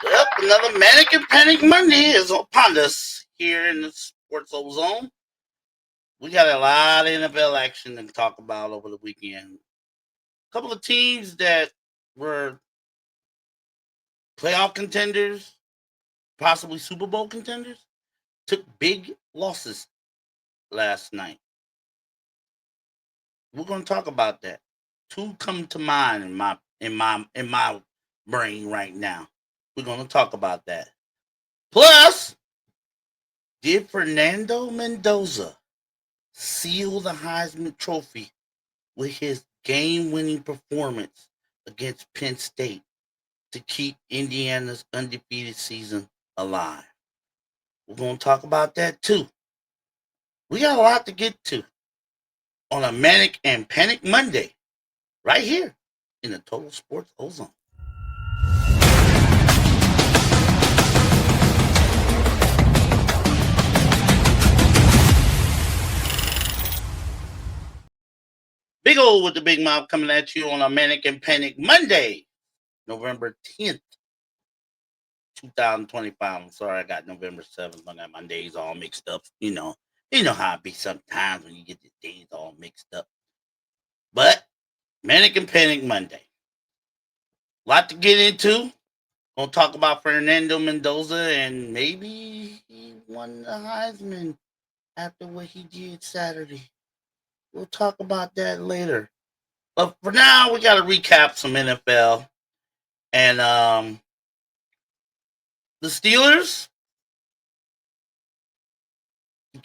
Yep, another Manic and Panic Monday is upon us here in the Sports Ozone. We got a lot of NFL action to talk about over the weekend. A couple of teams that were playoff contenders, possibly Super Bowl contenders, took big losses last night. We're going to talk about that. Two come to mind in my brain right now. We're going to talk about that. Plus, did Fernando Mendoza seal the Heisman Trophy with his game-winning performance against Penn State to keep Indiana's undefeated season alive? We're going to talk about that too. We got a lot to get to on a Manic and Panic Monday right here in the Total Sports Ozone. Big O with the big mouth coming at you on a Manic and Panic Monday, November 10th, 2025. I'm sorry I got November 7th. I got my days all mixed up. You know how it be sometimes when you get the days all mixed up. But Manic and Panic Monday. A lot to get into. Gonna talk about Fernando Mendoza and maybe he won the Heisman after what he did Saturday. We'll talk about that later. But for now, we got to recap some NFL. And the Steelers,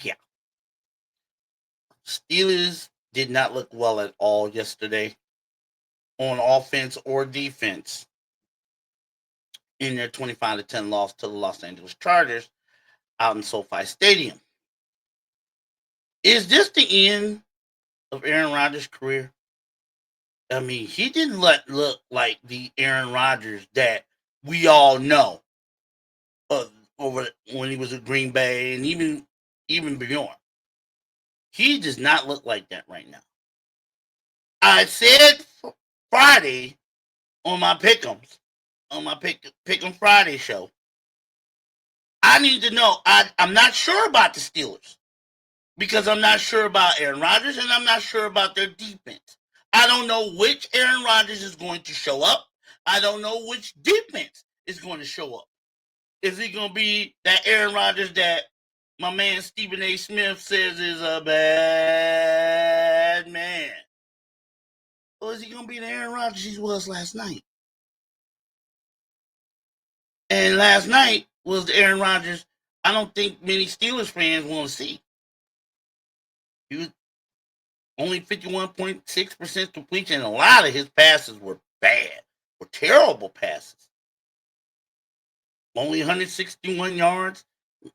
yeah. Steelers did not look well at all yesterday on offense or defense in their 25-10 loss to the Los Angeles Chargers out in SoFi Stadium. Is this the end of Aaron Rodgers' career? I mean, he didn't look like the Aaron Rodgers that we all know over when he was at Green Bay and even beyond. He does not look like that right now. I said Friday on my Pick'ems, on my Pick'em Friday show, I need to know. I'm not sure about the Steelers because I'm not sure about Aaron Rodgers and I'm not sure about their defense. I don't know which Aaron Rodgers is going to show up. I don't know which defense is going to show up. Is he going to be that Aaron Rodgers that my man Stephen A. Smith says is a bad man? Or is he going to be the Aaron Rodgers he was last night? And last night was the Aaron Rodgers I don't think many Steelers fans want to see. He was only 51.6% completion, and a lot of his passes were bad, were terrible passes. Only 161 yards,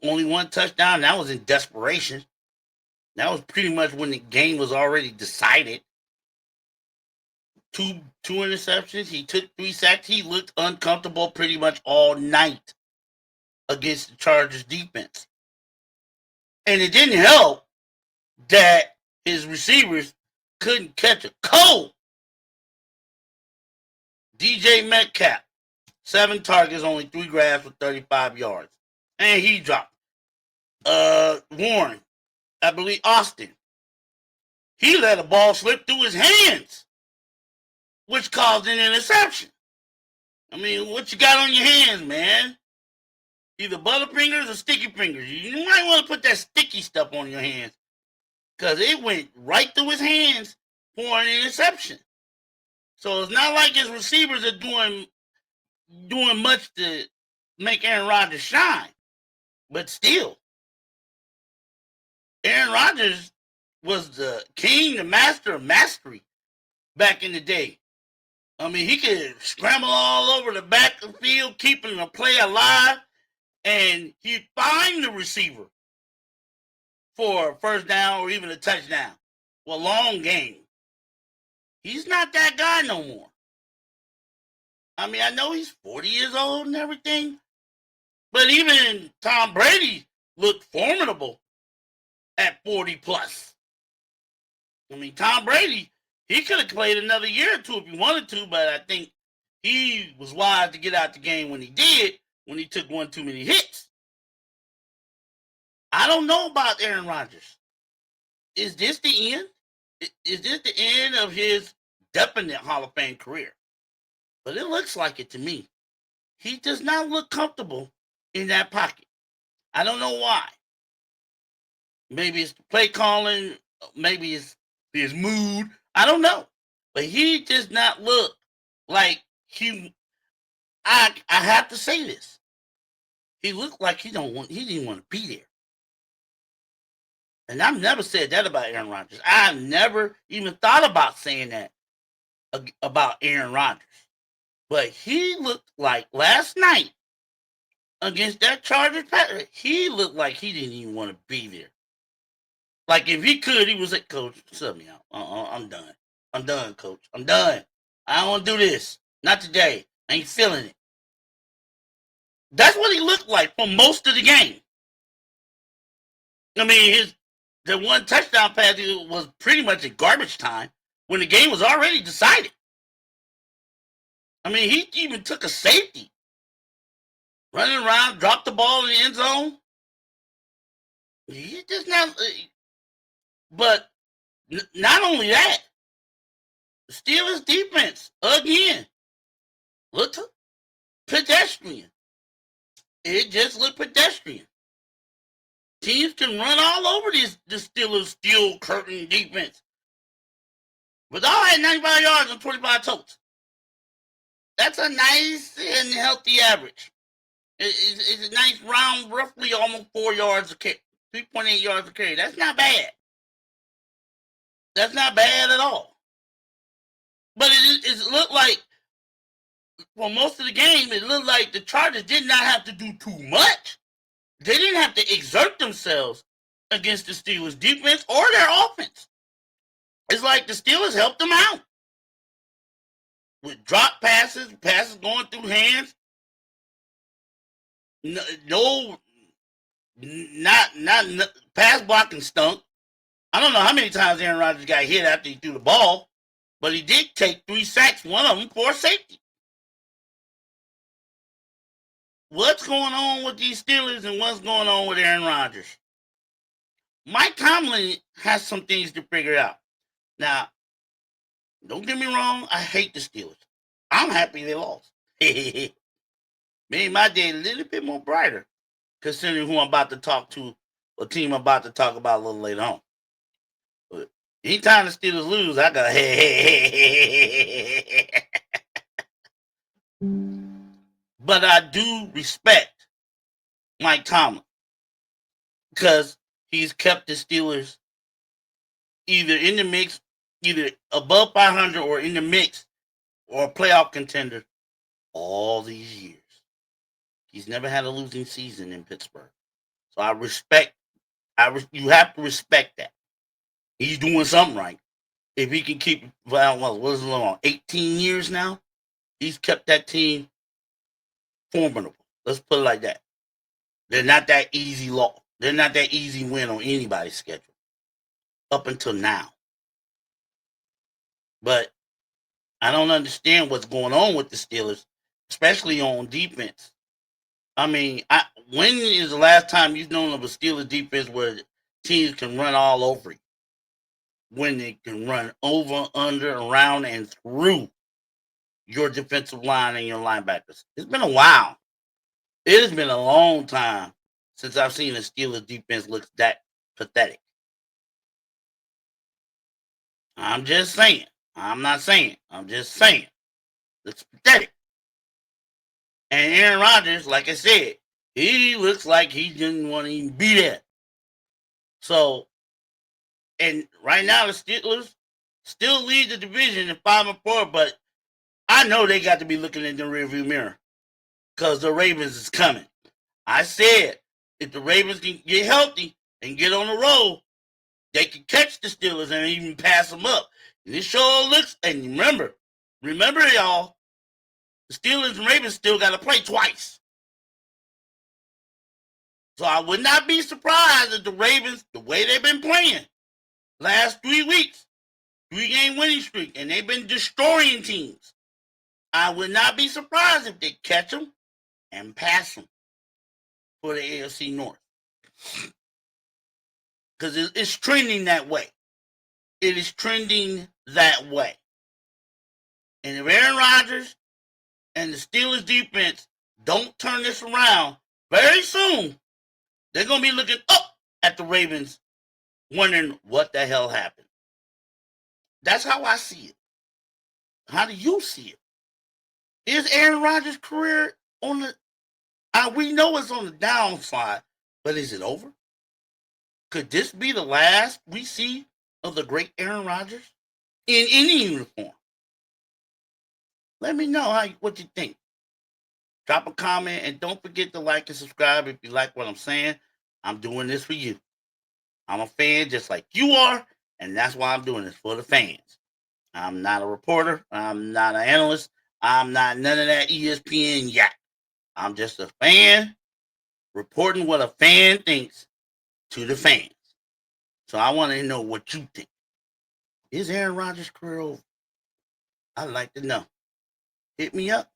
only one touchdown. That was in desperation. That was pretty much when the game was already decided. Two interceptions. He took 3 sacks. He looked uncomfortable pretty much all night against the Chargers defense. And it didn't help that his receivers couldn't catch a cold. DJ Metcalf, 7 targets, only 3 grabs for 35 yards. And he dropped. Warren, I believe Austin, he let a ball slip through his hands, which caused an interception. I mean, what you got on your hands, man? Either butterfingers or sticky fingers. You might want to put that sticky stuff on your hands because it went right through his hands for an interception. So it's not like his receivers are doing much to make Aaron Rodgers shine. But still, Aaron Rodgers was the king, the master of mastery back in the day. I mean, he could scramble all over the back of the field, keeping the play alive, and he'd find the receiver for a first down or even a touchdown. Well, long game. He's not that guy no more. I mean, I know he's 40 years old and everything, but even Tom Brady looked formidable at 40 plus. I mean, Tom Brady, he could have played another year or two if he wanted to, but I think he was wise to get out the game when he did, when he took one too many hits. I don't know about Aaron Rodgers. Is this the end? Is this the end of his definite Hall of Fame career? But it looks like it to me. He does not look comfortable in that pocket. I don't know why. Maybe it's the play calling. Maybe it's his mood. I don't know. But he does not look like he. I have to say this. He looked like he didn't want to be there. And I've never said that about Aaron Rodgers. I've never even thought about saying that about Aaron Rodgers. But he looked like last night against that Chargers, he looked like he didn't even want to be there. Like if he could, he was like, "Coach, sub me out. I'm done. I'm done, Coach. I'm done. I don't want to do this. Not today. I ain't feeling it." That's what he looked like for most of the game. I mean, the one touchdown pass was pretty much at garbage time when the game was already decided. I mean, he even took a safety. Running around, dropped the ball in the end zone. He just not. But not only that, the Steelers defense, again, looked pedestrian. It just looked pedestrian. Teams can run all over the Steelers steel curtain defense. But all had 95 yards and 25 totes. That's a nice and healthy average. It's a nice round, roughly almost 4 yards a carry, 3.8 yards a carry. That's not bad. That's not bad at all. But it looked like, for most of the game, it looked like the Chargers did not have to do too much. They didn't have to exert themselves against the Steelers' defense or their offense. It's like the Steelers helped them out with drop passes going through hands. No, not pass blocking stunk. I don't know how many times Aaron Rodgers got hit after he threw the ball, but he did take 3 sacks, one of them for a safety. What's going on with these Steelers and what's going on with Aaron Rodgers? Mike Tomlin has some things to figure out. Now, don't get me wrong, I hate the Steelers. I'm happy they lost. Made my day a little bit more brighter, considering who I'm about to talk to, a team I'm about to talk about a little later on. But anytime the Steelers lose, I go, hey. But I do respect Mike Tomlin because he's kept the Steelers either in the mix, either above 500 or in the mix or a playoff contender all these years. He's never had a losing season in Pittsburgh. So I respect, you have to respect that. He's doing something right. If he can keep, what is it on, 18 years now? He's kept that team formidable. Let's put it like that. They're not that easy loss. They're not that easy win on anybody's schedule. Up until now. But I don't understand what's going on with the Steelers, especially on defense. I mean, when is the last time you've known of a Steelers defense where teams can run all over you? When they can run over, under, around, and through. your defensive line and your linebackers. It's been a while. It has been a long time since I've seen the Steelers defense look that pathetic. I'm just saying. I'm not saying. I'm just saying. It's pathetic. And Aaron Rodgers, like I said, he looks like he didn't want to even be there. So, and right now the Steelers still lead the division in 5-4, but I know they got to be looking in the rearview mirror because the Ravens is coming. I said if the Ravens can get healthy and get on the roll, they can catch the Steelers and even pass them up. And this sure looks, and remember y'all, the Steelers and Ravens still got to play twice. So I would not be surprised if the Ravens, the way they've been playing last 3 weeks, 3-game winning streak, and they've been destroying teams, I would not be surprised if they catch them and pass them for the AFC North. Because it's trending that way. It is trending that way. And if Aaron Rodgers and the Steelers defense don't turn this around very soon, they're going to be looking up at the Ravens wondering what the hell happened. That's how I see it. How do you see it? Is Aaron Rodgers' career on the... we know it's on the downside, but is it over? Could this be the last we see of the great Aaron Rodgers in any uniform? Let me know what you think. Drop a comment and don't forget to like and subscribe if you like what I'm saying. I'm doing this for you. I'm a fan just like you are, and that's why I'm doing this, for the fans. I'm not a reporter. I'm not an analyst. I'm not none of that ESPN yet. I'm just a fan reporting what a fan thinks to the fans. So I want to know what you think. Is Aaron Rodgers' career over? I'd like to know. Hit me up.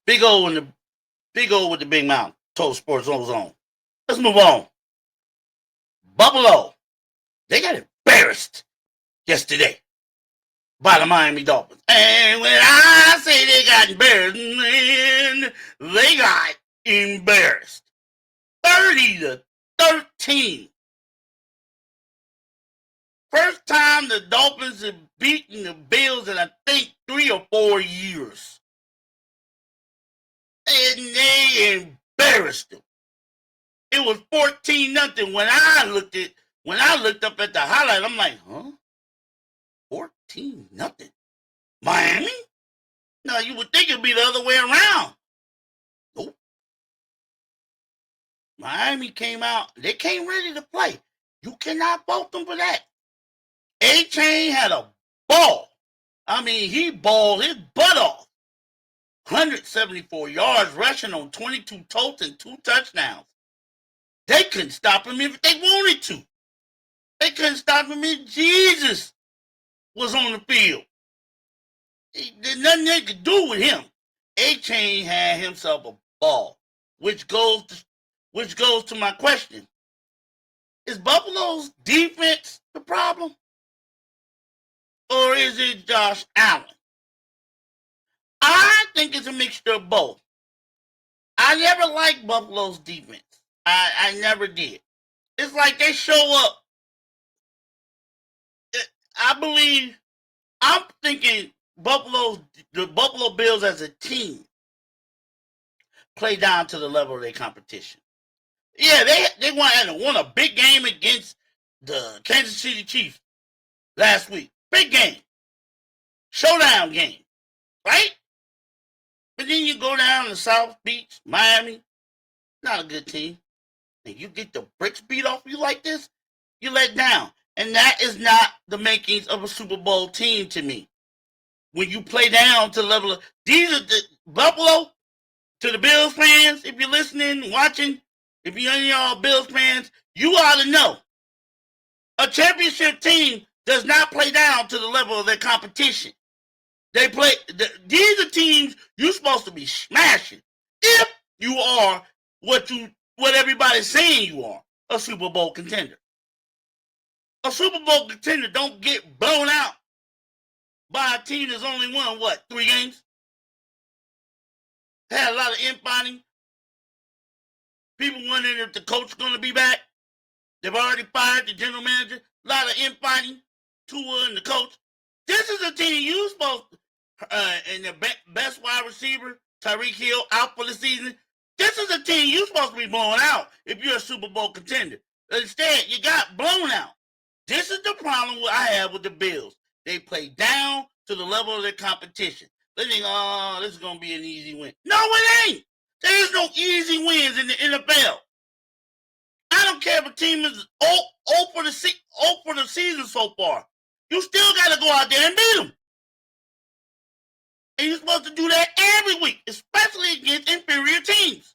Big O with the big mouth. Total Sports Zone. Let's move on. Buffalo. They got embarrassed yesterday by the Miami Dolphins. And when I say they got embarrassed, man, they got embarrassed. 30-13. First time the Dolphins have beaten the Bills in, I think, 3 or 4 years. And they embarrassed them. It was 14-0 when I looked up at the highlight. I'm like, huh? 14-0. Miami? No, you would think it'd be the other way around. Nope. Miami came out. They came ready to play. You cannot fault them for that. A-Chain had a ball. I mean, he balled his butt off. 174 yards rushing on 22 totes and 2 touchdowns. They couldn't stop him if they wanted to. They couldn't stop him if Jesus was on the field. There's nothing they could do with him. A-Chain had himself a ball, which goes to my question. Is Buffalo's defense the problem? Or is it Josh Allen? I think it's a mixture of both. I never liked Buffalo's defense. I never did. It's like they show up. I'm thinking the Buffalo Bills as a team play down to the level of their competition. Yeah, they won a big game against the Kansas City Chiefs last week. Big game. Showdown game. Right? But then you go down to South Beach, Miami. Not a good team. And you get the bricks beat off you like this, you let down. And that is not the makings of a Super Bowl team to me. When you play down to the level of... These are the Buffalo, to the Bills fans, if you're listening, watching, if you're any of y'all Bills fans, you ought to know. A championship team does not play down to the level of their competition. These are teams you're supposed to be smashing if you are what everybody's saying you are, a Super Bowl contender. A Super Bowl contender don't get blown out by a team that's only won, what, 3 games? Had a lot of infighting. People wondering if the coach is going to be back. They've already fired the general manager. A lot of infighting. Tua and the coach. This is a team you supposed to, and the best wide receiver, Tyreek Hill, out for the season. This is a team you're supposed to be blowing out if you're a Super Bowl contender. Instead, you got blown out. This is the problem I have with the Bills. They play down to the level of their competition. They think, oh, this is going to be an easy win. No, it ain't. There is no easy wins in the NFL. I don't care if a team is 0 for the season so far. You still got to go out there and beat them. And you're supposed to do that every week, especially against inferior teams.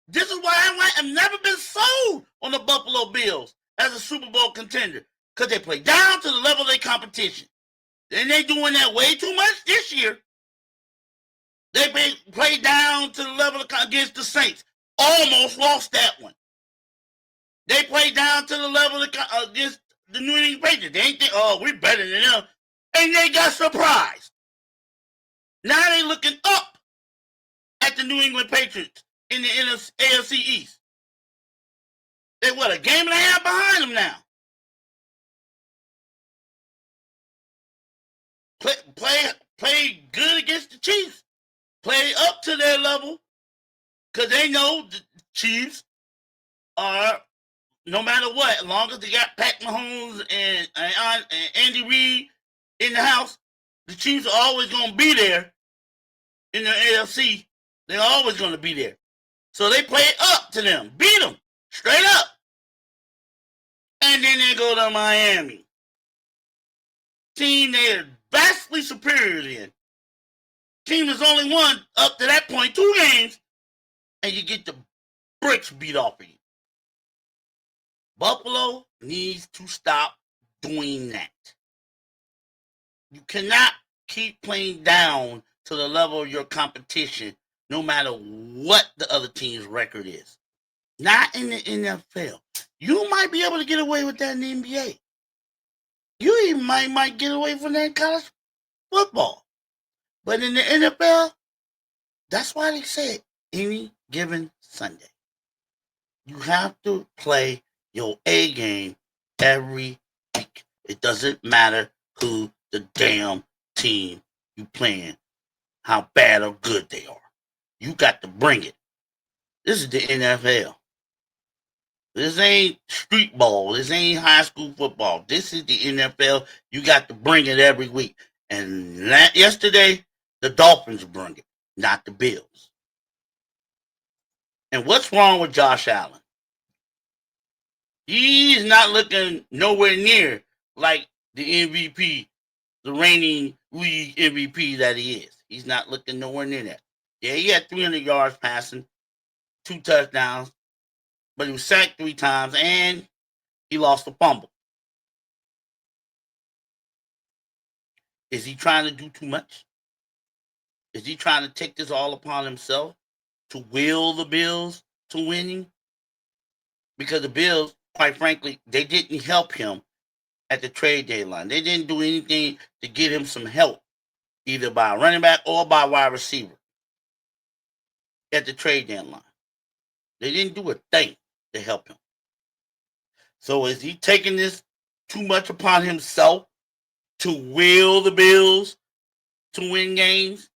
This is why I've never been sold on the Buffalo Bills as a Super Bowl contender, because they play down to the level of their competition. And they're doing that way too much this year. They play down to the level of against the Saints. Almost lost that one. They play down to the level of against the New England Patriots. They ain't think, oh, we're better than them. And they got surprised. Now they looking up at the New England Patriots in the AFC East. They what, a game and a half behind them now. Play good against the Chiefs. Play up to their level, because they know the Chiefs are, no matter what, as long as they got Pat Mahomes and Andy Reid in the house, the Chiefs are always going to be there in the AFC. They're always going to be there. So they play up to them, beat them, straight up. And then they go to Miami. Team they're vastly superior in. Team has only won, up to that point, 2 games, and you get the bricks beat off of you. Buffalo needs to stop doing that. You cannot keep playing down to the level of your competition, no matter what the other team's record is. Not in the NFL. You might be able to get away with that in the NBA. You even might get away from that in college football. But in the NFL, that's why they say any given Sunday. You have to play your A game every week. It doesn't matter who the damn team you playing, how bad or good they are. You got to bring it. This is the NFL. This ain't street ball. This ain't high school football. This is the NFL. You got to bring it every week. And yesterday, the Dolphins bring it, not the Bills. And what's wrong with Josh Allen? He's not looking nowhere near like the MVP, the reigning league MVP that he is. He's not looking nowhere near that. Yeah, he had 300 yards passing, 2 touchdowns, but he was sacked 3 times, and he lost a fumble. Is he trying to do too much? Is he trying to take this all upon himself to will the Bills to winning? Because the Bills, quite frankly, they didn't help him at the trade deadline. They didn't do anything to get him some help, either by running back or by wide receiver at the trade deadline. They didn't do a thing to help him. So is he taking this too much upon himself to will the Bills to win games?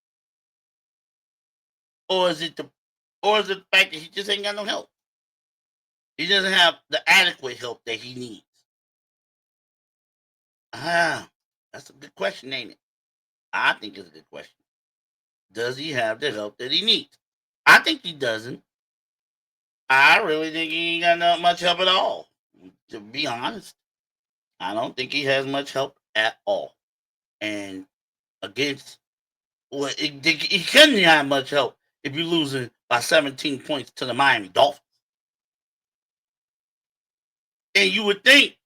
Or is it the fact that he just ain't got no help? He doesn't have the adequate help that he needs. That's a good question, ain't it? I think it's a good question. Does he have the help that he needs? I think he doesn't. I really think he ain't got not much help at all. To be honest, I don't think he has much help at all. And against, well, he couldn't have much help if you're losing by 17 points to the Miami Dolphins. And you would think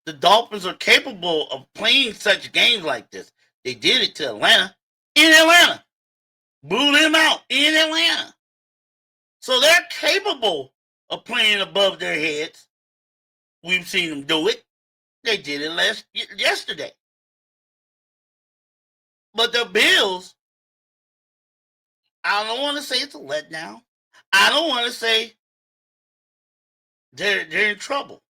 the Dolphins are capable of playing such games like this. They did it to Atlanta. In Atlanta. Blew them out in Atlanta. So they're capable of playing above their heads. We've seen them do it. They did it yesterday. But the Bills, I don't want to say it's a letdown. I don't want to say they're in trouble.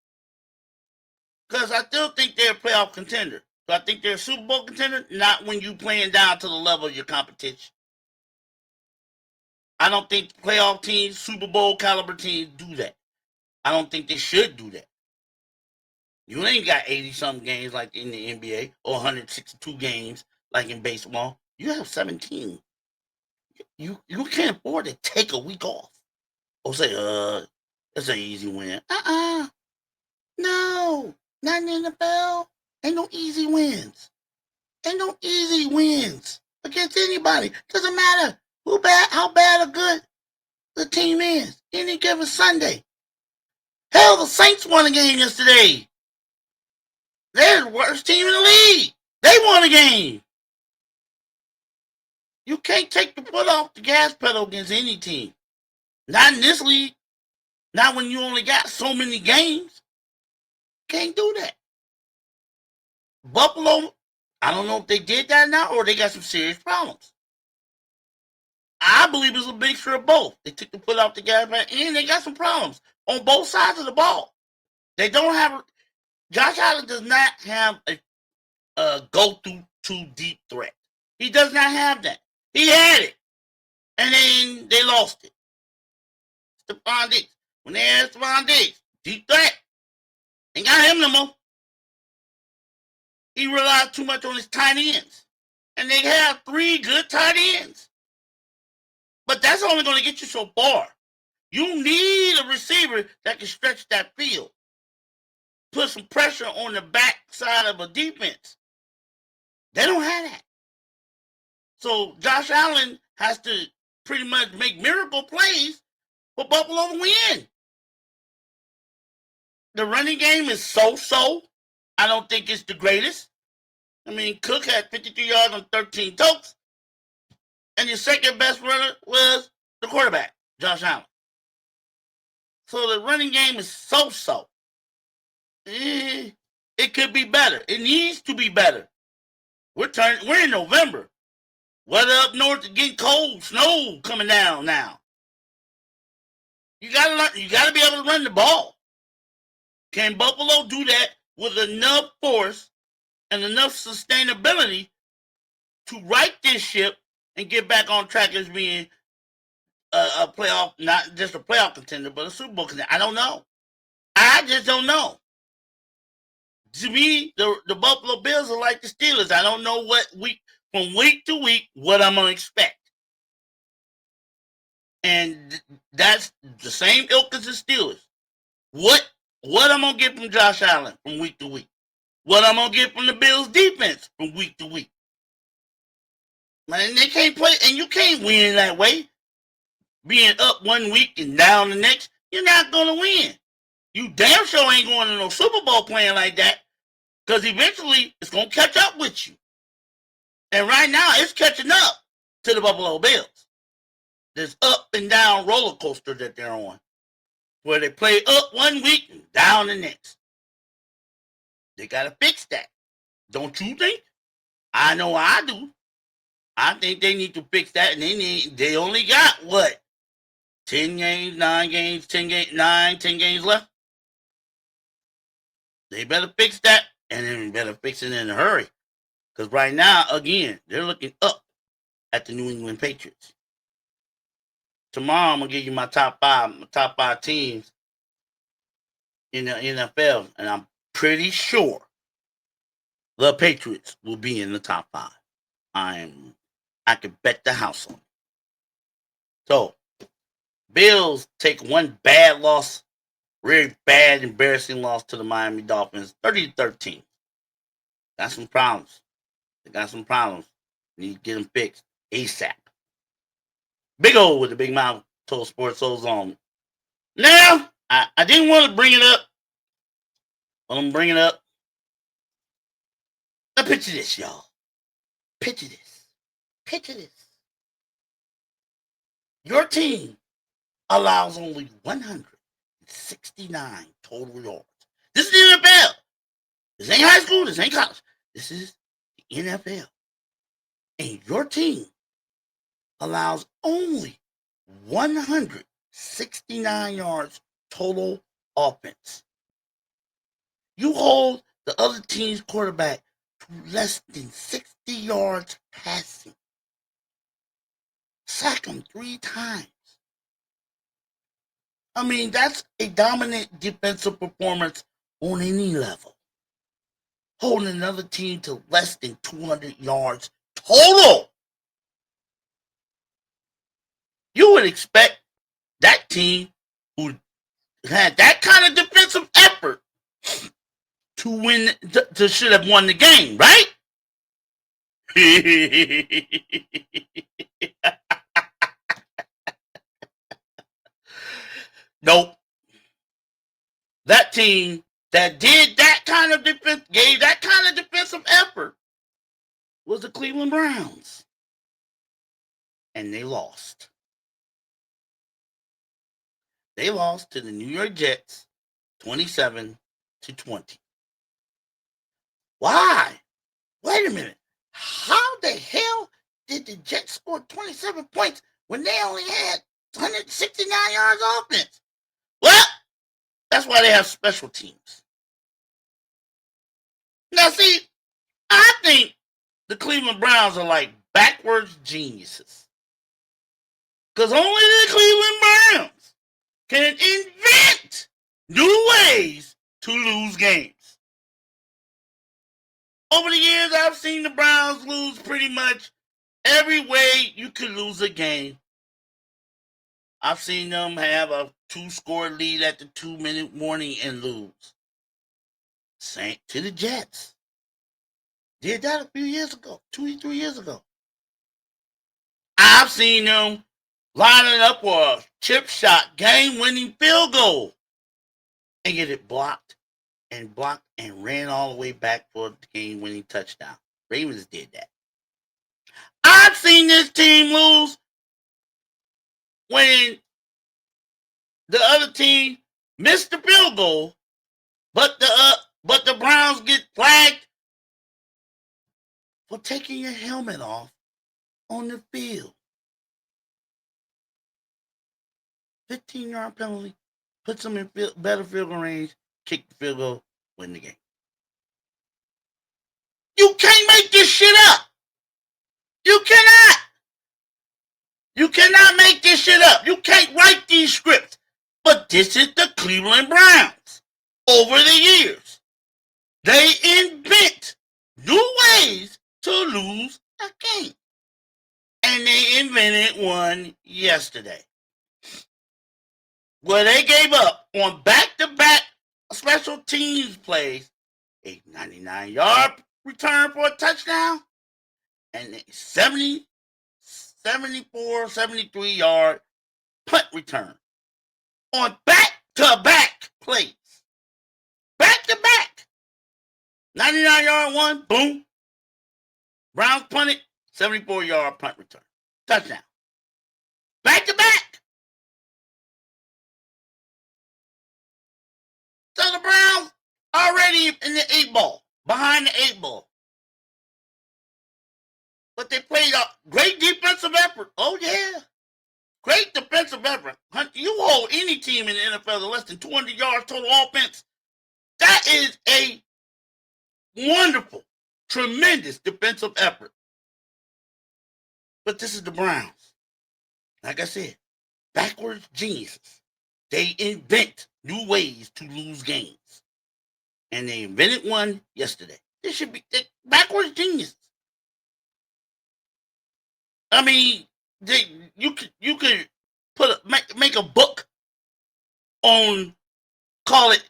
Because I still think they're a playoff contender. So I think they're a Super Bowl contender, not when you playing down to the level of your competition. I don't think playoff teams, Super Bowl caliber teams do that. I don't think they should do that. You ain't got 80-something games like in the NBA or 162 games like in baseball. You have 17. You can't afford to take a week off or say, it's an easy win. No, not in the NFL. Ain't no easy wins. Ain't no easy wins against anybody. Doesn't matter how bad or good the team is. Any given Sunday. Hell, the Saints won a game yesterday. They're the worst team in the league. They won a game. You can't take the foot off the gas pedal against any team. Not in this league. Not when you only got so many games. Can't do that. Buffalo, I don't know if they did that now or they got some serious problems. I believe it's a mixture of both. They took the foot off the gas pedal and they got some problems on both sides of the ball. They don't have. Josh Allen does not have a go-through too deep threat. He does not have that. He had it, and then they lost it. Stephon Diggs. When they had Stephon Diggs, deep threat, ain't got him no more. He relied too much on his tight ends, and they have 3 good tight ends. But that's only going to get you so far. You need a receiver that can stretch that field. Put some pressure on the back side of a defense. They don't have that. So Josh Allen has to pretty much make miracle plays for Buffalo to win. The running game is so-so. I don't think it's the greatest. I mean, Cook had 53 yards on 13 tokes. And your second best runner was the quarterback, Josh Allen. So the running game is so-so. It could be better. It needs to be better. We're in November. Weather up north is getting cold, snow coming down now. You gotta be able to run the ball. Can Buffalo do that with enough force and enough sustainability to right this ship and get back on track as being a playoff, not just a playoff contender, but a Super Bowl contender? I don't know. I just don't know. To me, the Buffalo Bills are like the Steelers. I don't know from week to week what I'm gonna expect. And that's the same ilk as the Steelers. What I'm gonna get from Josh Allen from week to week? What I'm gonna get from the Bills defense from week to week? Man, they can't play, and you can't win that way. Being up one week and down the next, you're not gonna win. You damn sure ain't going to no Super Bowl playing like that, because eventually it's gonna catch up with you. And right now, it's catching up to the Buffalo Bills. This up and down roller coaster that they're on, where they play up one week and down the next. They gotta fix that. Don't you think? I know I do. I think they need to fix that, and they only got what? 10 games, 9 games, 10 games, 9, 10 games left. They better fix that, and then better fix it in a hurry. Because right now, again, they're looking up at the New England Patriots. Tomorrow, I'm gonna give you my top five teams in the NFL, and I'm pretty sure the Patriots will be in the top 5. I could bet the house on it. So, Bills take one bad loss, really bad, embarrassing loss to the Miami Dolphins, 30-13. Got some problems. They got some problems. Need to get them fixed ASAP. Big O with the big mouth told Sports Ozone. Now, I didn't want to bring it up, but I'm bringing it up. Now, picture this, y'all. Picture this. Picture this. Your team allows only 169 total yards. This is the NFL. This ain't high school. This ain't college. This is the NFL. And your team allows only 169 yards total offense. You hold the other team's quarterback to less than 60 yards passing. Sack him 3 times. I mean, that's a dominant defensive performance on any level. Holding another team to less than 200 yards total. You would expect that team who had that kind of defensive effort to win, to should have won the game, right? Nope. That team that did that kind of defense, gave that kind of defensive effort, was the Cleveland Browns. And they lost. They lost to the New York Jets 27-20. Why? Wait a minute. How the hell did the Jets score 27 points when they only had 169 yards offense? Well, that's why they have special teams. Now, see, I think the Cleveland Browns are like backwards geniuses. Because only the Cleveland Browns can invent new ways to lose games. Over the years, I've seen the Browns lose pretty much every way you could lose a game. I've seen them have a 2-score lead at the 2-minute warning and lose. Same to the Jets. Did that a few years ago, 2 3 years ago. I've seen them lining up for a chip shot game-winning field goal and get it blocked and ran all the way back for the game-winning touchdown. Ravens did that. I've seen this team lose when the other team missed the field goal, but the Browns get flagged for taking your helmet off on the field. 15-yard penalty, puts them in better field goal range, kick the field goal, win the game. You can't make this shit up. You cannot. You cannot make this shit up. You can't write these scripts. But this is the Cleveland Browns. Over the years, they invent new ways to lose a game. And they invented one yesterday, where they gave up on back-to-back special teams plays a 99-yard return for a touchdown and a 74, 73-yard punt return on back-to-back plays. Back-to-back. 99-yard one, boom. Browns punted, 74-yard punt return. Touchdown. Back-to-back. So the Browns already in the 8 ball, behind the 8 ball. But they played a great defensive effort. Oh, yeah. Great defensive effort. You hold any team in the NFL to less than 200 yards total offense. That is a wonderful, tremendous defensive effort. But this is the Browns. Like I said, backwards geniuses. They invent new ways to lose games. And they invented one yesterday. This should be backwards geniuses. I mean, you could make a book on, call it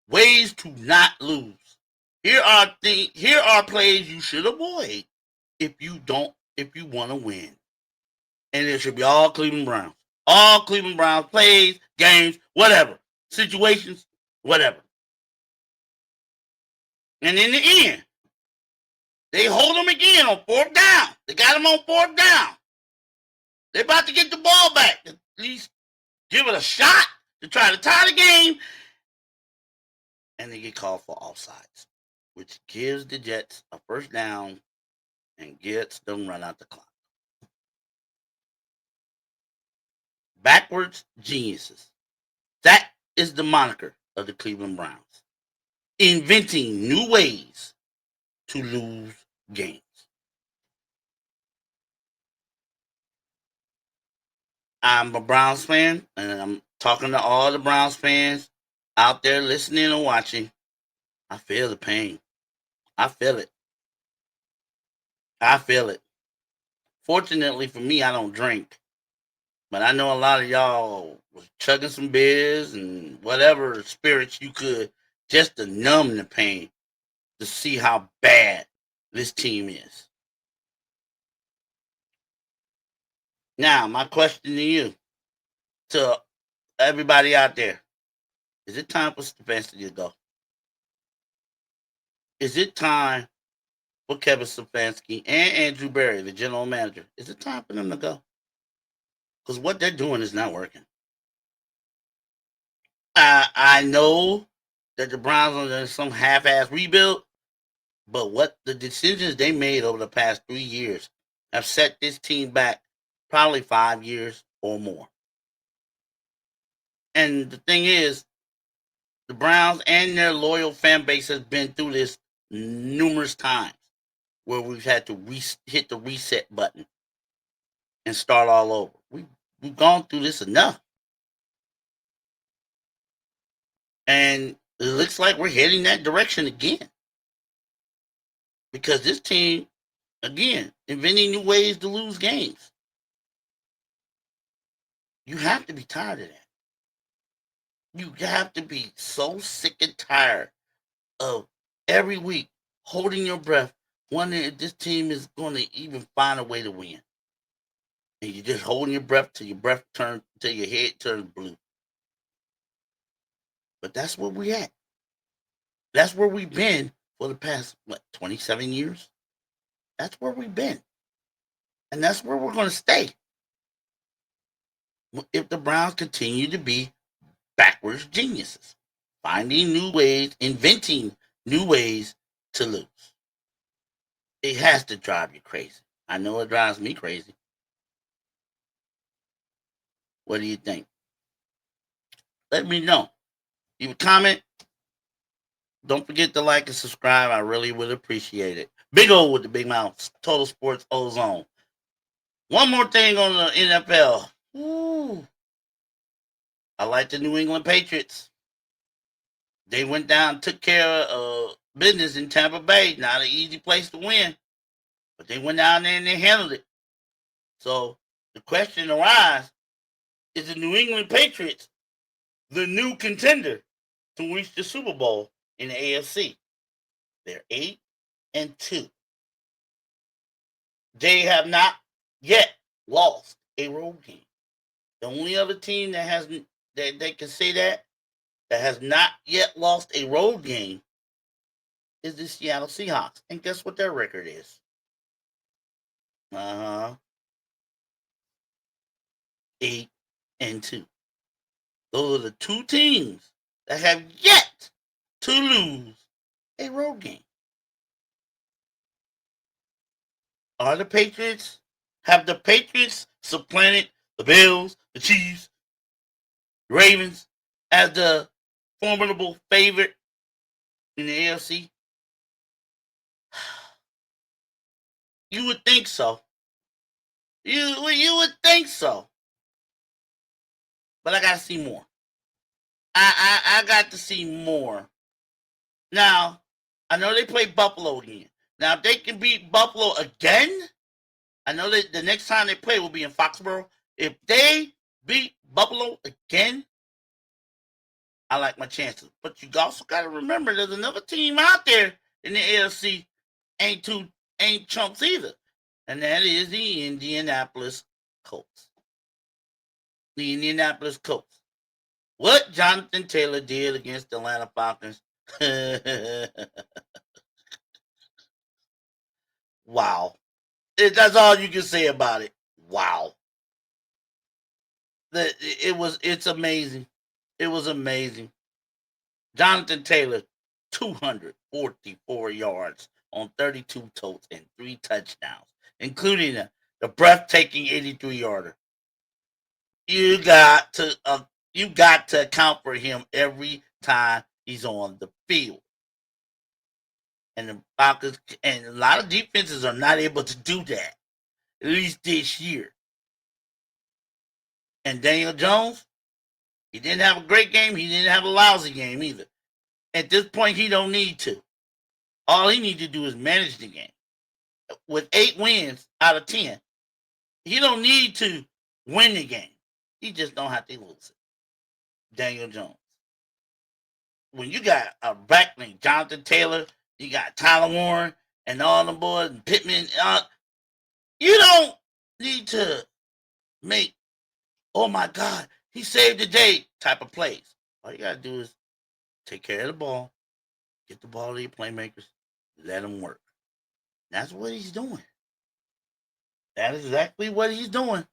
ways to not lose. Here are plays you should avoid if you want to win. And it should be all Cleveland Browns. All Cleveland Browns plays, games, whatever. Situations, whatever. And in the end, they hold them again on 4th down. They got them on 4th down. They're about to get the ball back. At least give it a shot to try to tie the game. And they get called for offsides. which gives the Jets a first down and gets them run out the clock. Backwards geniuses. That is the moniker of the Cleveland Browns. Inventing new ways to lose games. I'm a Browns fan, and I'm talking to all the Browns fans out there listening and watching. I feel the pain. I feel it. I feel it. Fortunately for me, I don't drink. But I know a lot of y'all was chugging some beers and whatever spirits you could just to numb the pain to see how bad this team is. Now, my question to you, to everybody out there, is it time for Stefanski to go? Is it time for Kevin Stefanski and Andrew Berry, the general manager? Is it time for them to go? Because what they're doing is not working. I know that the Browns are in some half-ass rebuild, but what the decisions they made over the past 3 years have set this team back probably 5 years or more. And the thing is, the Browns and their loyal fan base has been through this numerous times where we've had to hit the reset button and start all over. We've gone through this enough. And it looks like we're heading that direction again. Because this team, again, inventing new ways to lose games. You have to be tired of that. You have to be so sick and tired of every week holding your breath, wondering if this team is going to even find a way to win. And you're just holding your breath till your head turns blue. But that's where we at. That's where we've been for the past 27 years. That's where we've been. And that's where we're going to stay. If the Browns continue to be backwards geniuses, finding new ways, inventing new ways to lose. It has to drive you crazy. I know it drives me crazy. What do you think? Let me know. Leave a comment. Don't forget to like and subscribe. I really would appreciate it. Big O with the big mouth. Total Sports Ozone. One more thing on the NFL. Ooh. I like the New England Patriots. They went down, took care of business in Tampa Bay. Not an easy place to win. But they went down there and they handled it. So the question arises, is the New England Patriots the new contender to reach the Super Bowl in the AFC? They're 8-2. They have not yet lost a road game. The only other team that hasn't that they can say that has not yet lost a road game is the Seattle Seahawks. And guess what their record is? 8-2. Those are the two teams that have yet to lose a road game. Have the Patriots supplanted the Bills, the Chiefs, the Ravens as the formidable favorite in the AFC? You would think so. You would think so. But I got to see more. I got to see more. Now, I know they play Buffalo again. Now, if they can beat Buffalo again, I know that the next time they play will be in Foxborough. If they beat Buffalo again, I like my chances. But you also got to remember there's another team out there in the AFC ain't chumps either. And that is the Indianapolis Colts. The Indianapolis Colts. What Jonathan Taylor did against the Atlanta Falcons. Wow. That's all you can say about it. Wow. It's amazing. It was amazing. Jonathan Taylor 244 yards on 32 totes and 3 touchdowns, including the breathtaking 83-yarder. You got to account for him every time he's on the field. And the Falcons and a lot of defenses are not able to do that, at least this year. And Daniel Jones, he didn't have a great game. He didn't have a lousy game either. At this point, he don't need to. All he needs to do is manage the game. With 8 wins out of 10, he don't need to win the game. He just don't have to lose it. Daniel Jones. When you got a back named Jonathan Taylor, you got Tyler Warren and all the boys, and Pittman, you don't need to make, oh my God, he saved the day type of plays. All you got to do is take care of the ball, get the ball to your playmakers, let them work. That's what he's doing. That is exactly what he's doing.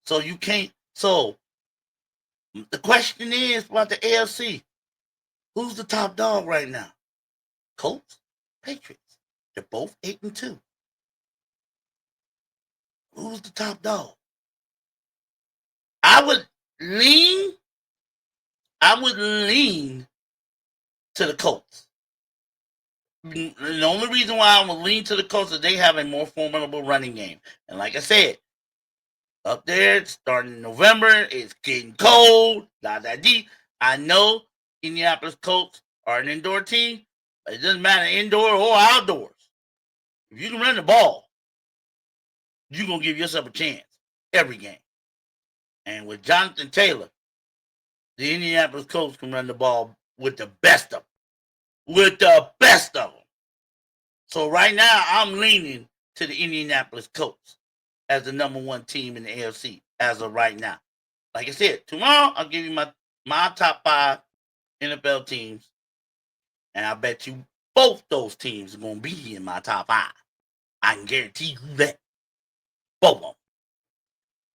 So you can't. So the question is about the AFC. Who's the top dog right now? Colts, Patriots. They're both 8-2. Who's the top dog? I would lean to the Colts. The only reason why I would lean to the Colts is they have a more formidable running game. And like I said, up there, starting in November, it's getting cold. I know Indianapolis Colts are an indoor team, but it doesn't matter indoor or outdoors. If you can run the ball, you're going to give yourself a chance every game. And with Jonathan Taylor, the Indianapolis Colts can run the ball with the best of them. So right now, I'm leaning to the Indianapolis Colts as the number 1 team in the AFC as of right now. Like I said, tomorrow I'll give you my top 5 NFL teams, and I bet you both those teams are going to be in my top 5. I can guarantee you that. Both of them.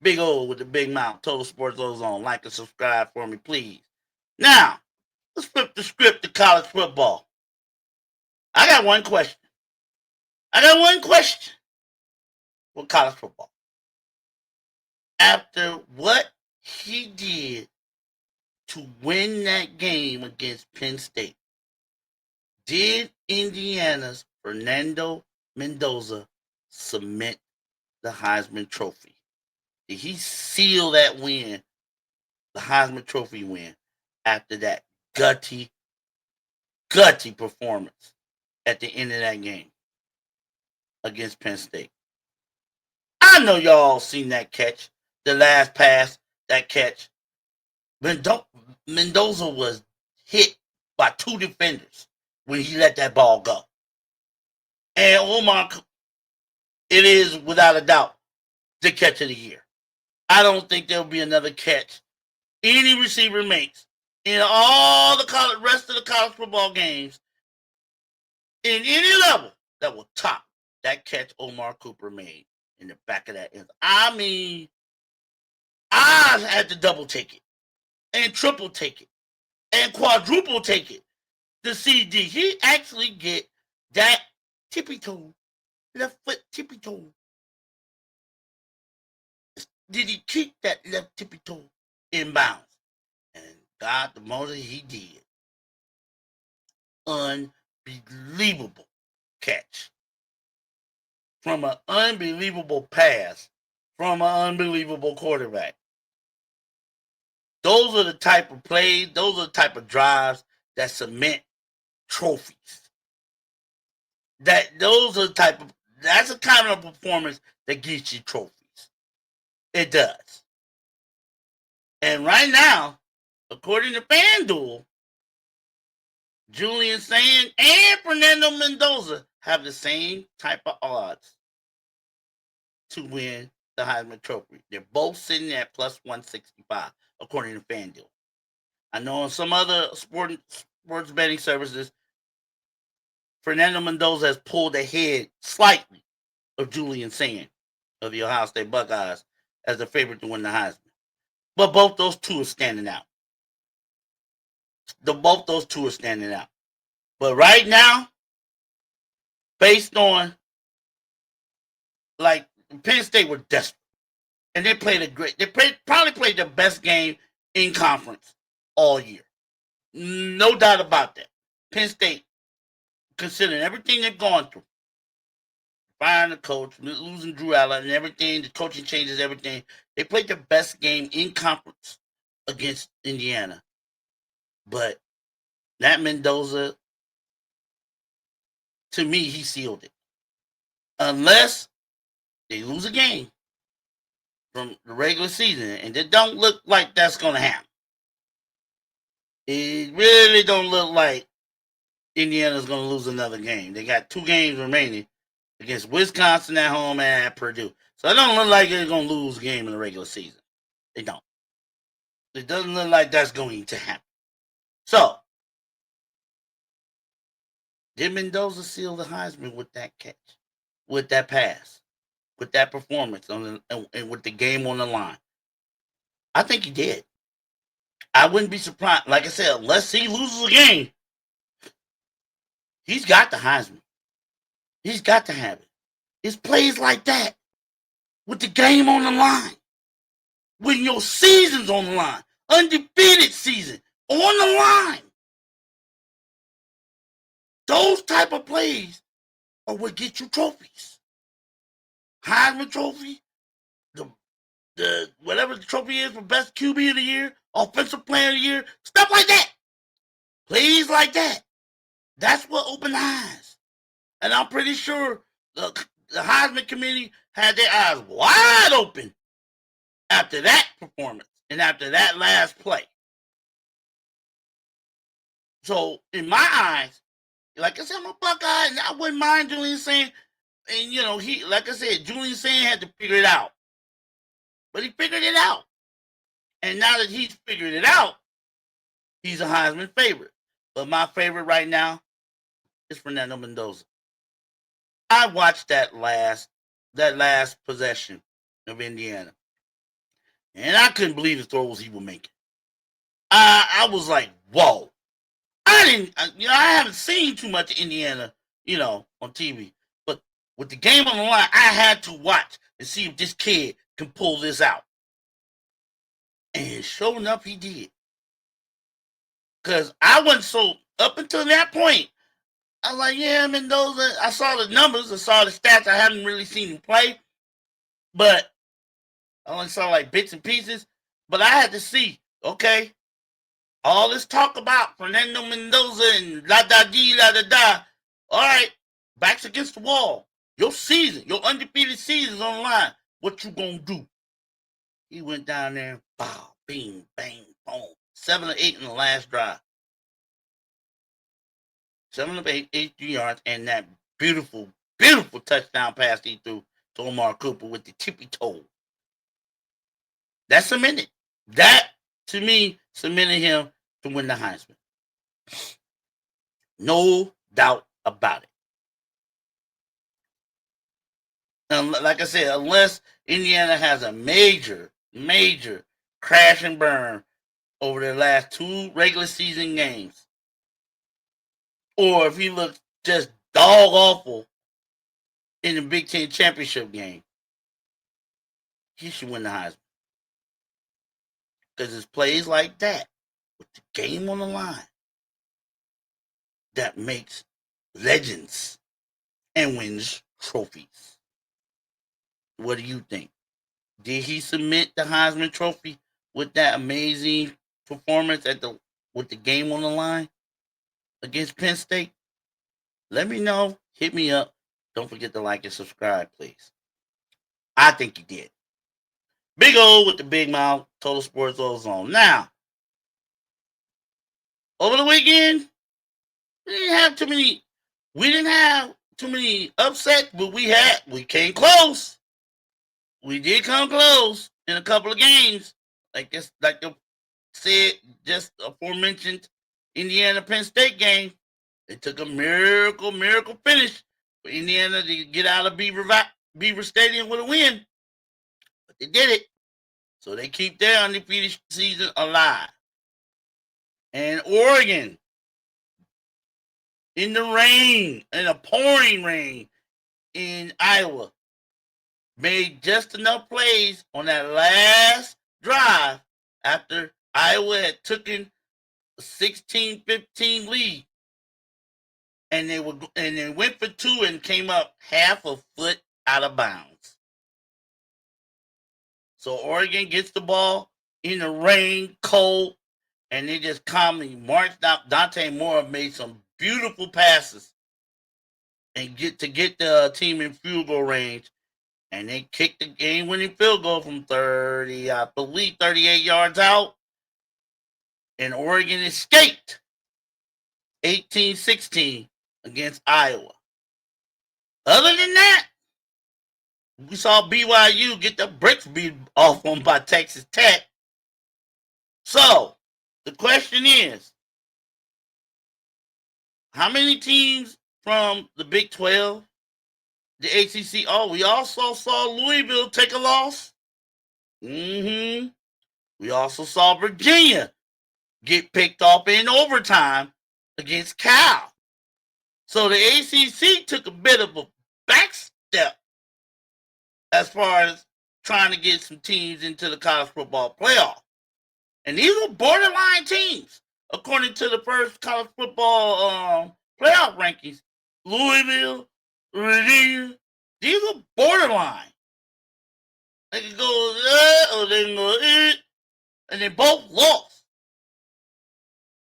Big O with the big mouth, Total Sports Ozone. Like and subscribe for me, please. Now, let's flip the script to college football. I got one question for college football. After what he did to win that game against Penn State, did Indiana's Fernando Mendoza cement the Heisman Trophy? Did he seal that win, the Heisman Trophy win, after that gutty performance at the end of that game against Penn State? I know y'all seen that catch, the last pass, that catch. Mendoza was hit by 2 defenders when he let that ball go. And Omar, it is without a doubt the catch of the year. I don't think there'll be another catch any receiver makes in all the rest of the college football games in any level that will top that catch Omar Cooper made in the back of that end. I mean, I had to double take it and triple take it and quadruple take it to see did he actually get that tippy toe, left foot tippy toe. Did he keep that left tippy toe in bounds? And God, the most he did. Unbelievable catch. From an unbelievable pass from an unbelievable quarterback. Those are the type of plays, those are the type of drives that cement trophies. That's the kind of performance that gets you trophies. It does. And right now, according to FanDuel, Julian Sand and Fernando Mendoza have the same type of odds to win the Heisman Trophy. They're both sitting at plus 165, according to FanDuel. I know on some other sports betting services, Fernando Mendoza has pulled ahead slightly of Julian Sand of the Ohio State Buckeyes as the favorite to win the Heisman. But both those two are standing out. Both those two are standing out. But right now, based on like Penn State were desperate, and they played a great. Probably played the best game in conference all year. No doubt about that. Penn State, considering everything they've gone through, firing the coach, losing Drew Allen, and everything, the coaching changes, everything. They played their best game in conference against Indiana. But that Mendoza, to me, he sealed it. Unless they lose a game from the regular season, and it don't look like that's going to happen. It really don't look like Indiana's going to lose another game. They got 2 games remaining against Wisconsin at home and at Purdue. So it don't look like they're going to lose a game in the regular season. They don't. It doesn't look like that's going to happen. So, did Mendoza seal the Heisman with that catch, with that pass, with that performance, and with the game on the line? I think he did. I wouldn't be surprised. Like I said, unless he loses a game, he's got the Heisman. He's got to have it. It's plays like that with the game on the line, when your season's on the line, undefeated season on the line. Those type of plays are what get you trophies. Heisman Trophy, the whatever the trophy is for best QB of the year, offensive player of the year, stuff like that. Plays like that. That's what opened eyes. And I'm pretty sure the Heisman committee had their eyes wide open after that performance and after that last play. So, in my eyes, like I said, I'm a Buckeye, and I wouldn't mind Julian saying, and he, like I said, Julian saying had to figure it out. But he figured it out. And now that he's figured it out, he's a Heisman favorite. But my favorite right now is Fernando Mendoza. I watched that last possession of Indiana, and I couldn't believe the throws he was making. I was like, whoa. I haven't seen too much of Indiana, on TV. But with the game on the line, I had to watch and see if this kid can pull this out. And sure enough, he did. Because I wasn't so, up until that point, I was like, yeah, Mendoza. I saw the numbers, I saw the stats. I haven't really seen him play. But I only saw like bits and pieces. But I had to see, okay, all this talk about Fernando Mendoza and la-da-dee, la-da-da. All right, backs against the wall. Your season, your undefeated season's on the line. What you gonna do? He went down there, bow, bing, bang, boom. 7 or 8 in the last drive. 7 of 8 yards, and that beautiful, beautiful touchdown pass he threw to Omar Cooper with the tippy toe. That cemented. That, to me, cemented him to win the Heisman. No doubt about it. And like I said, unless Indiana has a major, major crash and burn over their last 2 regular season games, or if he looks just dog awful in the Big Ten championship game, he should win the Heisman. Because it's plays like that, with the game on the line, that makes legends and wins trophies. What do you think? Did he submit the Heisman Trophy with that amazing performance with the game on the line against Penn State? Let me know. Hit me up. Don't forget to like and subscribe, please. I think he did. Big O with the big mouth, Total Sports Ozone. Now, over the weekend, we didn't have too many upsets, but we came close. We did come close in a couple of games. Like the said, just aforementioned Indiana Penn State game. It took a miracle finish for Indiana to get out of Beaver Stadium with a win. But they did it. So they keep their undefeated season alive. And Oregon in the rain, in a pouring rain in Iowa. Made just enough plays on that last drive after Iowa had taken a 16-15 lead. And they went for two and came up half a foot out of bounds. So Oregon gets the ball in the rain, cold, and they just calmly marched out. Dante Moore made some beautiful passes and get the team in field goal range. And they kicked the game-winning field goal from 30, I believe 38 yards out. And Oregon escaped 18-16 against Iowa. Other than that, we saw BYU get the bricks beat off them by Texas Tech. So, the question is, how many teams from the Big 12, the ACC? Oh, we also saw Louisville take a loss. We also saw Virginia get picked off in overtime against Cal. So the ACC took a bit of a back step as far as trying to get some teams into the college football playoff. And these were borderline teams, according to the first college football playoff rankings. Louisville, Virginia, these were borderline. They could go or they can go and they both lost.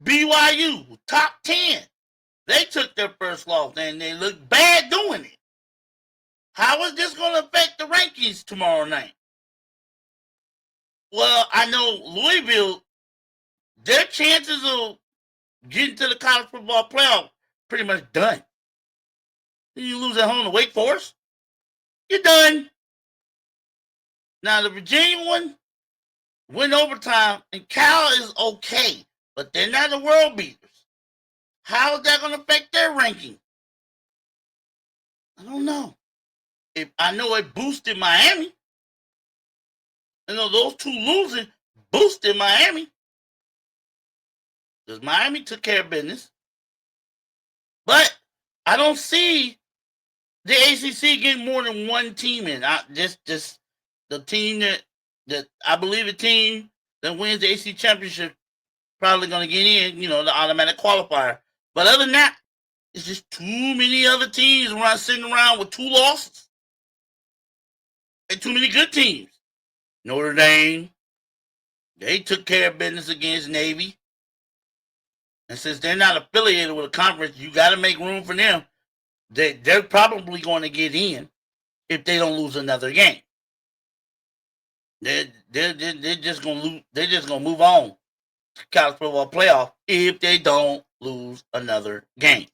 BYU, top 10. They took their first loss and they looked bad doing it. How is this going to affect the rankings tomorrow night? Well, I know Louisville, their chances of getting to the college football playoff pretty much done. You lose at home to Wake Forest, you're done. Now the Virginia one went overtime, and Cal is okay, but they're not the world beaters. How is that going to affect their ranking? I don't know. I know it boosted Miami. I know those two losing boosted Miami. Because Miami took care of business. But I don't see the ACC getting more than one team in. Just the team that I believe the team that wins the ACC championship probably going to get in, the automatic qualifier. But other than that, it's just too many other teams sitting around with two losses. And too many good teams. Notre Dame, they took care of business against Navy. And since they're not affiliated with a conference, you got to make room for them. They're probably going to get in if they don't lose another game. They're just going to lose. They're just going to move on to college football playoff if they don't lose another game.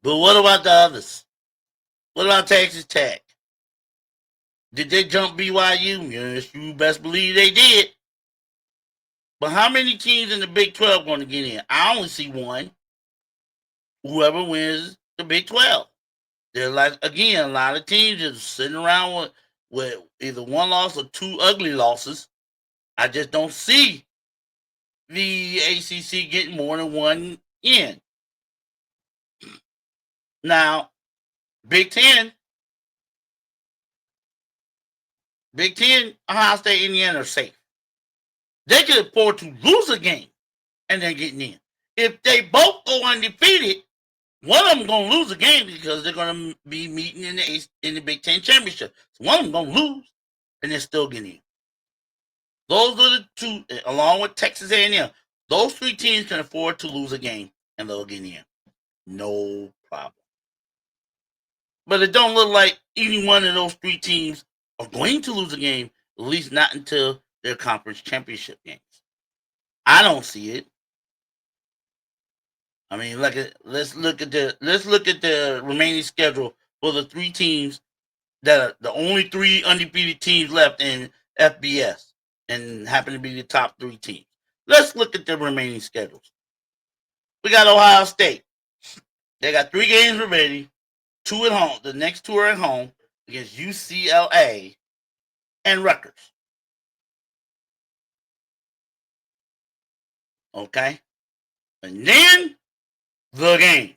But what about the others? What about Texas Tech? Did they jump BYU? Yes, you best believe they did. But how many teams in the Big 12 going to get in? I only see one. Whoever wins the Big 12. There's a lot of teams just sitting around with either one loss or two ugly losses. I just don't see the ACC getting more than one in. Now, Big 10, Ohio State, Indiana are safe. They can afford to lose a game and then getting in. If they both go undefeated, one of them going to lose a game because they're going to be meeting in the Big Ten championship. So one of them going to lose, and they're still getting in. Those are the two, along with Texas A&M. Those three teams can afford to lose a game, and they'll get in. No problem. But it don't look like any one of those three teams are going to lose a game, at least not until their conference championship games. I don't see it. I mean, let's look at the remaining schedule for the three teams that are the only three undefeated teams left in FBS and happen to be the top three teams. Let's look at the remaining schedules. We got Ohio State. They got 3 games remaining, 2 at home. The next 2 are at home against UCLA and Rutgers. Okay? And then The game.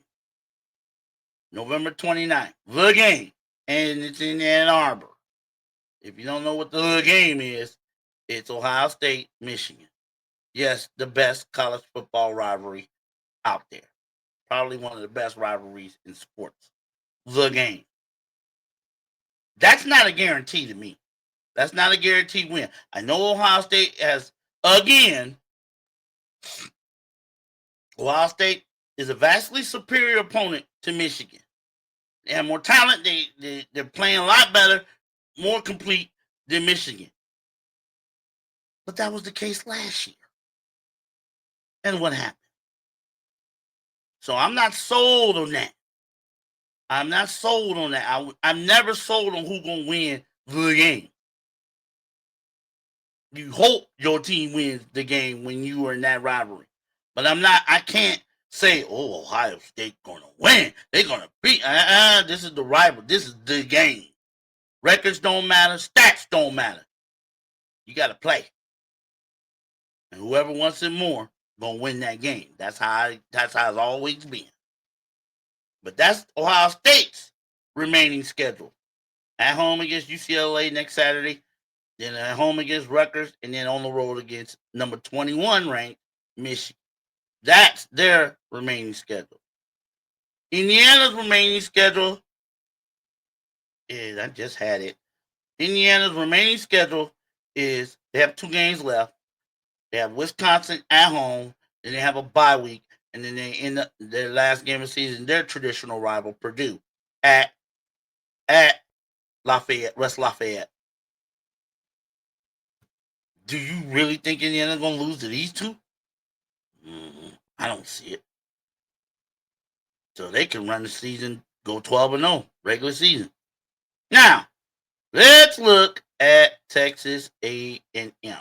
November 29th. The game. And it's in Ann Arbor. If you don't know what the game is, it's Ohio State, Michigan. Yes, the best college football rivalry out there. Probably one of the best rivalries in sports. The game. That's not a guarantee to me. That's not a guaranteed win. I know Ohio State has, again, Ohio State is a vastly superior opponent to Michigan. They have more talent. They're playing a lot better, more complete than Michigan. But that was the case last year. And what happened? So I'm not sold on that. I'm not sold on that. I'm never sold on who's going to win the game. You hope your team wins the game when you are in that rivalry. But I can't say, oh, Ohio State going to win. They're going to beat. This is the rival. This is the game. Records don't matter. Stats don't matter. You got to play. And whoever wants it more going to win that game. That's how it's always been. But that's Ohio State's remaining schedule. At home against UCLA next Saturday. Then at home against Rutgers. And then on the road against number 21 ranked Michigan. That's their remaining schedule. Indiana's remaining schedule is, I just had it. Indiana's remaining schedule is they have 2 games left. They have Wisconsin at home. Then they have a bye week. And then they end up their last game of the season, their traditional rival, Purdue, at Lafayette, West Lafayette. Do you really think Indiana's going to lose to these two? I don't see it. So they can run the season, go 12-0, regular season. Now, let's look at Texas A&M.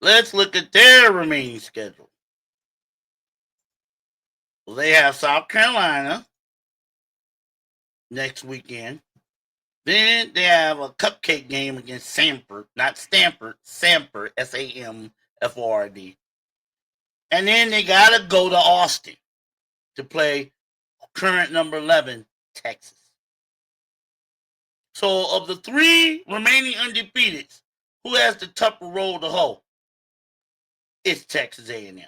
Let's look at their remaining schedule. Well, they have South Carolina next weekend. Then they have a cupcake game against Samford, not Stanford, Samford, Samford. And then they got to go to Austin to play current number 11, Texas. So of the 3 remaining undefeateds, who has the tougher road to hoe? It's Texas A&M.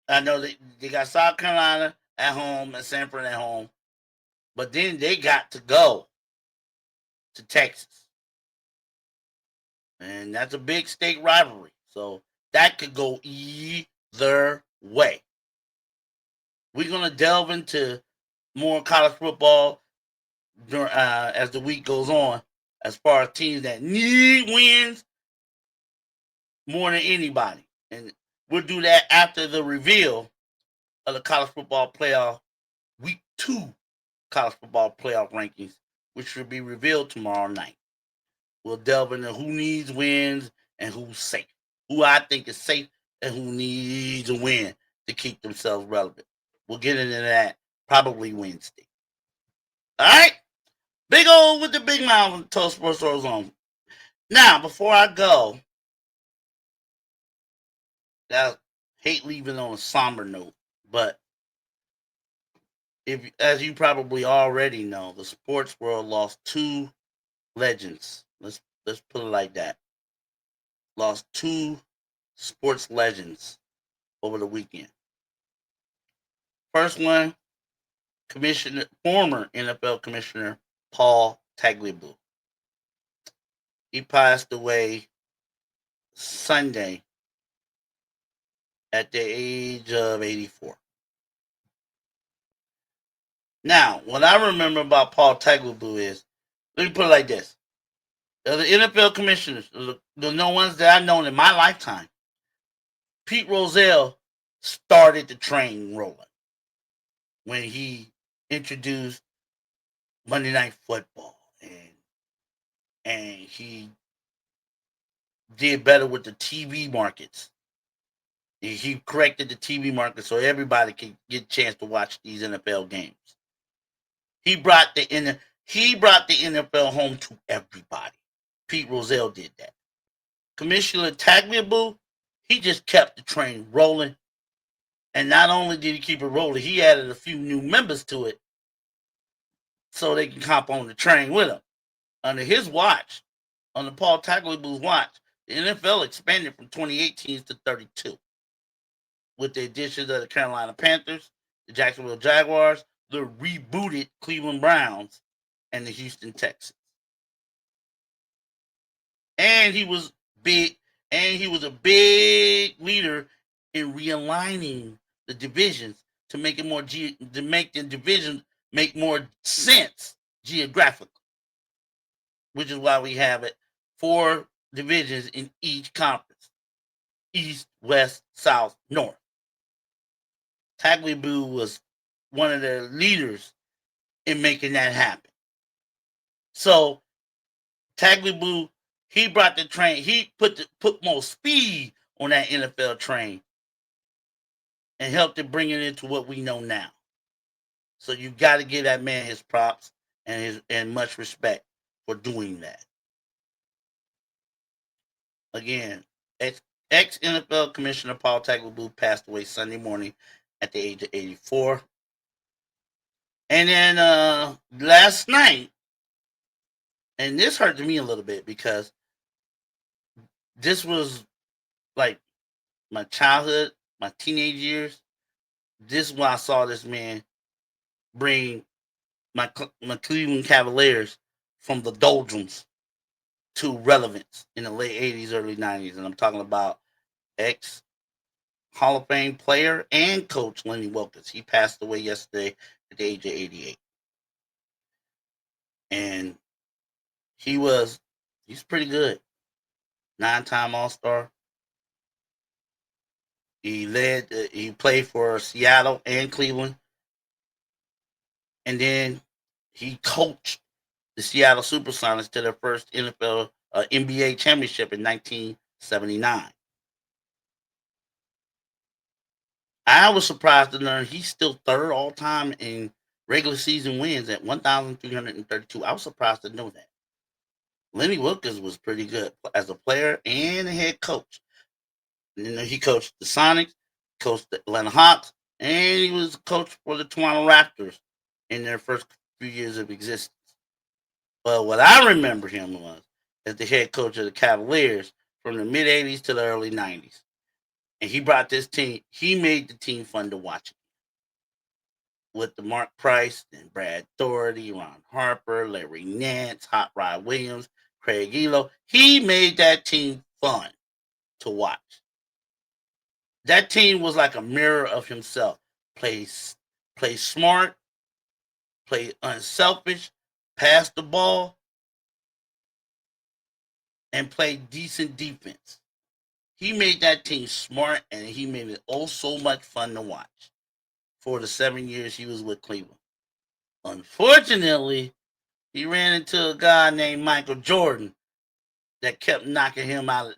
I know they got South Carolina at home and Samford at home. But then they got to go to Texas. And that's a big state rivalry. So that could go either way. We're going to delve into more college football as the week goes on, as far as teams that need wins more than anybody. And we'll do that after the reveal of the college football playoff week 2 college football playoff rankings, which will be revealed tomorrow night. We'll delve into who needs wins and who's safe. Who I think is safe and who needs a win to keep themselves relevant. We'll get into that probably Wednesday. All right? Big O with the big mouth on Toast Sports Zone. Now, before I go, I hate leaving on a somber note, but as you probably already know, the sports world lost 2 legends. Let's put it like that. Lost 2 sports legends over the weekend. First one, former NFL Commissioner Paul Tagliabue. He passed away Sunday at the age of 84. Now, what I remember about Paul Tagliabue is, let me put it like this. The NFL commissioners, the ones that I've known in my lifetime, Pete Rozelle started the train rolling when he introduced Monday Night Football, and he did better with the TV markets. He corrected the TV market so everybody could get a chance to watch these NFL games. He brought the NFL home to everybody. Pete Rozelle did that. Commissioner Tagliabue, he just kept the train rolling And not only did he keep it rolling, he added a few new members to it so they can hop on the train with him. Under his watch, under Paul Tagliabue's watch, the NFL expanded from 28 teams to 32, with the additions of the Carolina Panthers, the Jacksonville Jaguars, the rebooted Cleveland Browns, and the Houston Texans. And he was big, and he was a big leader in realigning the divisions to make it more to make the division make more sense geographically, which is why we have it 4 divisions in each conference: East, West, South, North. Tagliabue was one of the leaders in making that happen. So Tagliabue, he brought the train. He put more speed on that NFL train and helped it bring it into what we know now. So you got to give that man his props and much respect for doing that. Again, ex NFL Commissioner Paul Tagliabue passed away Sunday morning at the age of 84. And then last night, and this hurt me a little bit because this was like my childhood, my teenage years. This is when I saw this man bring my Cleveland Cavaliers from the doldrums to relevance in the late 80s, early 90s. And I'm talking about ex Hall of Fame player and coach Lenny Wilkens. He passed away yesterday at the age of 88. And he's pretty good. 9-time All-Star. He played for Seattle and Cleveland. And then he coached the Seattle Supersonics to their first NBA championship in 1979. I was surprised to learn he's still third all time in regular season wins at 1,332. I was surprised to know that. Lenny Wilkens was pretty good as a player and a head coach. And he coached the Sonics, coached the Atlanta Hawks, and he was coach for the Toronto Raptors in their first few years of existence. But what I remember him was as the head coach of the Cavaliers from the mid 80s to the early 90s. And he brought this team, he made the team fun to watch with the Mark Price and Brad Doherty, Ron Harper, Larry Nance, Hot Rod Williams, Craig Elo. He made that team fun to watch. That team was like a mirror of himself. Play smart, play unselfish, pass the ball, and play decent defense. He made that team smart, and he made it oh so much fun to watch for the 7 years he was with Cleveland. Unfortunately, he ran into a guy named Michael Jordan that kept knocking him and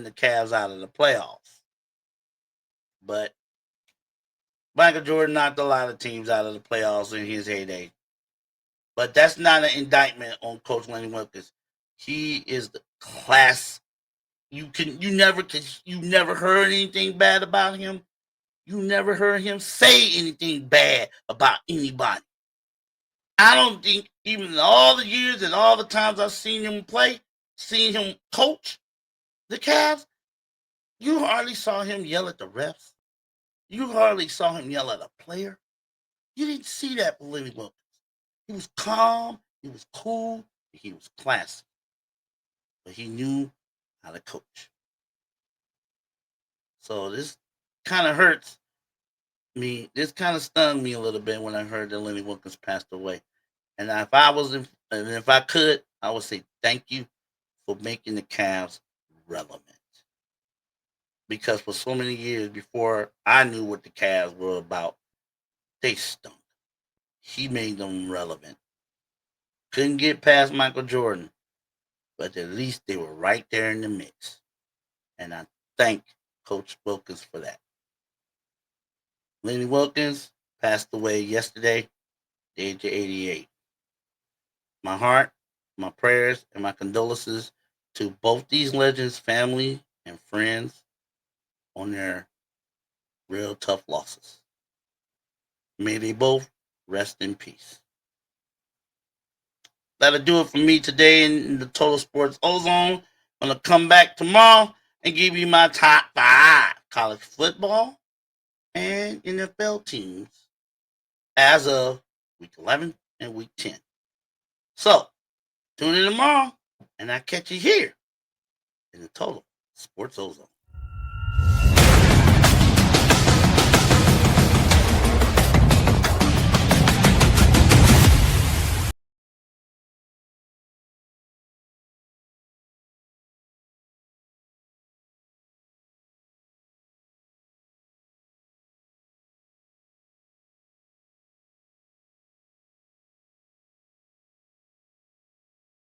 the Cavs out of the playoffs. But Michael Jordan knocked a lot of teams out of the playoffs in his heyday. But that's not an indictment on Coach Lenny Wilkens. He is the class. You never heard anything bad about him. You never heard him say anything bad about anybody. I don't think even in all the years and all the times I've seen him play, seen him coach the Cavs, you hardly saw him yell at the refs. You hardly saw him yell at a player. You didn't see that with Lenny Wilkens. He was calm, he was cool, he was classy. But he knew how to coach. So this kind of hurts me. This kind of stung me a little bit when I heard that Lenny Wilkens passed away. And if I could, I would say thank you for making the Cavs relevant. Because for so many years before I knew what the Cavs were about, they stunk. He made them relevant. Couldn't get past Michael Jordan, but at least they were right there in the mix. And I thank Coach Wilkens for that. Lenny Wilkens passed away yesterday, at the age of 88. My heart, my prayers, and my condolences to both these legends' family and friends on their Real tough losses. May they both rest in peace. That'll do it for me today in the Total Sports Ozone. I'm going to come back tomorrow and give you my top 5 college football and NFL teams as of week 11 and week 10. So, tune in tomorrow, and I'll catch you here in the Total Sports Ozone.